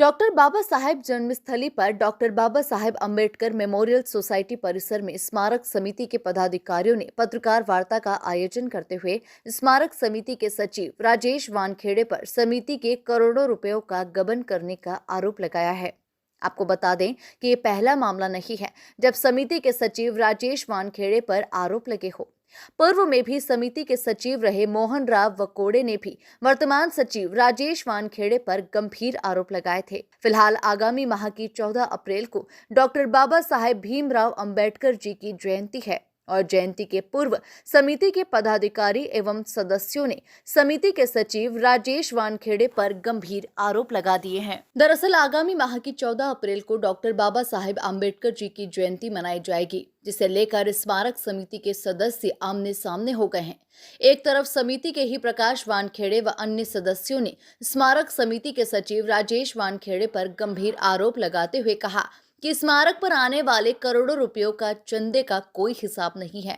Doctor Baba Saheb जन्मस्थली पर doctor Baba Saheb Ambedkar memorial society परिसर में स्मारक समिति के पदाधिकारियों ने पत्रकार वार्ता का आयोजन करते हुए स्मारक समिति के सचिव राजेश वानखेड़े पर समिति के करोड़ों रुपयों का गबन करने का आरोप लगाया है। आपको बता दें कि ये पहला मामला नहीं है जब समिति के सचिव राजेश वानखेड़े पर आरोप लगे हो। पूर्व में भी समिति के सचिव रहे मोहन राव वकोड़े ने भी वर्तमान सचिव राजेश वानखेड़े पर गंभीर आरोप लगाए थे। फिलहाल आगामी माह की 14 अप्रैल को डॉक्टर बाबा साहेब भीमराव अंबेडकर जी की जयंती है और जयंती के पूर्व समिति के पदाधिकारी एवं सदस्यों ने समिति के सचिव राजेश वानखेड़े पर गंभीर आरोप लगा दिए हैं। दरअसल आगामी माह की 14 अप्रैल को डॉक्टर बाबा साहेब अम्बेडकर जी की जयंती मनाई जाएगी, जिसे लेकर स्मारक समिति के सदस्य आमने सामने हो गए हैं। एक तरफ समिति के ही प्रकाश वानखेड़े व अन्य सदस्यों ने स्मारक समिति के सचिव राजेश वानखेड़े पर गंभीर आरोप लगाते हुए कहा कि स्मारक पर आने वाले करोड़ों रुपयों का चंदे का कोई हिसाब नहीं है।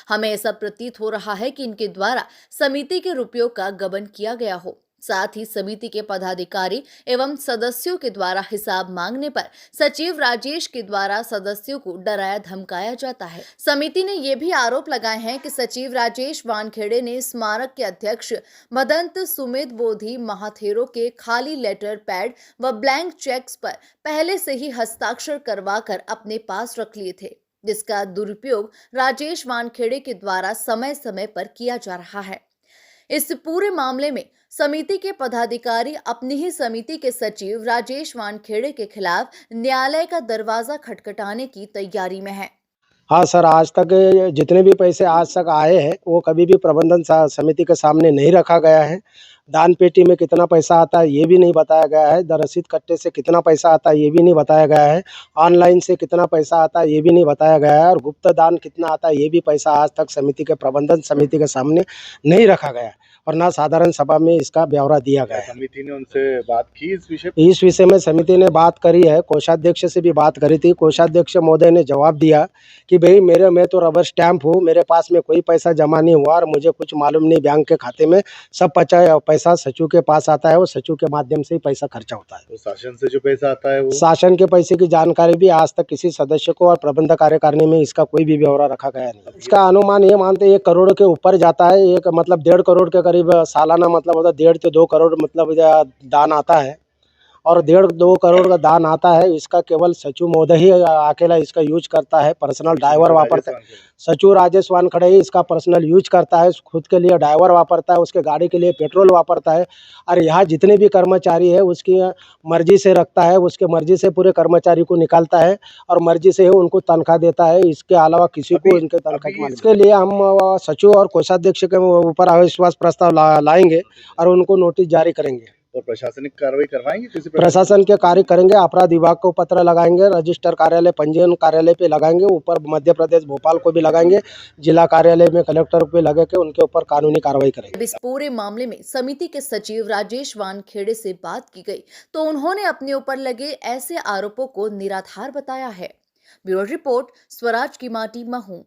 हमें ऐसा प्रतीत हो रहा है कि इनके द्वारा समिति के रुपयों का गबन किया गया हो। साथ ही समिति के पदाधिकारी एवं सदस्यों के द्वारा हिसाब मांगने पर सचिव राजेश के द्वारा सदस्यों को डराया धमकाया जाता है। समिति ने ये भी आरोप लगाए हैं कि सचिव राजेश वानखेड़े ने स्मारक के अध्यक्ष मदंत सुमेध बोधी महाथेरो के खाली लेटर पैड व ब्लैंक चेक्स पर पहले से ही हस्ताक्षर करवाकर अपने पास रख लिए थे, जिसका दुरुपयोग राजेश वानखेड़े के द्वारा समय समय पर किया जा रहा है। इस पूरे मामले में समिति के पदाधिकारी अपनी ही समिति के सचिव राजेश वानखेड़े के खिलाफ न्यायालय का दरवाजा खटखटाने की तैयारी में है। हाँ सर, आज तक जितने भी पैसे आज तक आए हैं वो कभी भी प्रबंधन समिति के सामने नहीं रखा गया है। दान पेटी में कितना पैसा आता है ये भी नहीं बताया गया है। रसीद कट्टे से कितना पैसा आता है ये भी नहीं बताया गया है। ऑनलाइन से कितना पैसा आता है ये भी नहीं बताया गया है। और गुप्त दान कितना आता है ये भी पैसा आज तक समिति के प्रबंधन समिति के सामने नहीं रखा गया और ना साधारण सभा में इसका ब्यौरा दिया गया है। समिति ने उनसे बात की इस विषय में समिति ने बात करी है। कोषाध्यक्ष से भी बात करी थी। कोषाध्यक्ष महोदय ने जवाब दिया कि भाई मैं तो रबर स्टैंप हूँ, मेरे पास में कोई पैसा जमा नहीं हुआ और मुझे कुछ मालूम नहीं। बैंक के खाते में सब पैसा सचिव के पास आता है, वो सचिव के माध्यम से ही पैसा खर्चा होता है। तो शासन से जो पैसा आता है वो शासन के पैसे की जानकारी भी आज तक किसी सदस्य को और प्रबंध कार्यकारिणी में इसका कोई भी ब्यौरा रखा गया नहीं। इसका अनुमान ये मानते 1 करोड़ के ऊपर जाता है। एक मतलब 1.5 करोड़ के करीब सालाना मतलब होता है। 1.5 से 2 करोड़ मतलब दान आता है और 1.5-2 करोड़ का दान आता है। इसका केवल सचिव महोदय ही अकेला इसका यूज करता है। पर्सनल ड्राइवर वापरता है। सचिव राजेश वानखेड़े ही इसका पर्सनल यूज करता है। खुद के लिए ड्राइवर वापरता है, उसके गाड़ी के लिए पेट्रोल वापरता है। और यहाँ जितने भी कर्मचारी है उसकी मर्जी से रखता है, उसके मर्जी से पूरे कर्मचारी को निकालता है और मर्जी से ही उनको तनख्वाह देता है। इसके अलावा किसी को इनके तनख्वाह इसके लिए हम सचिव और कोषाध्यक्ष के ऊपर अविश्वास प्रस्ताव लाएंगे और उनको नोटिस जारी करेंगे। और प्रशासनिक कार्रवाई करवाएंगे किसी प्रशासन के कार्य करेंगे। अपराध विभाग को पत्र लगाएंगे, रजिस्टर कार्यालय पंजीयन कार्यालय पे लगाएंगे, ऊपर मध्य प्रदेश भोपाल को भी लगाएंगे, जिला कार्यालय में कलेक्टर पे लगा के उनके ऊपर कानूनी कार्रवाई करेंगे। इस पूरे मामले में समिति के सचिव राजेश वानखेड़े से बात की गई तो उन्होंने अपने ऊपर लगे ऐसे आरोपों को निराधार बताया है। ब्यूरो रिपोर्ट, स्वराज की माटी, महू।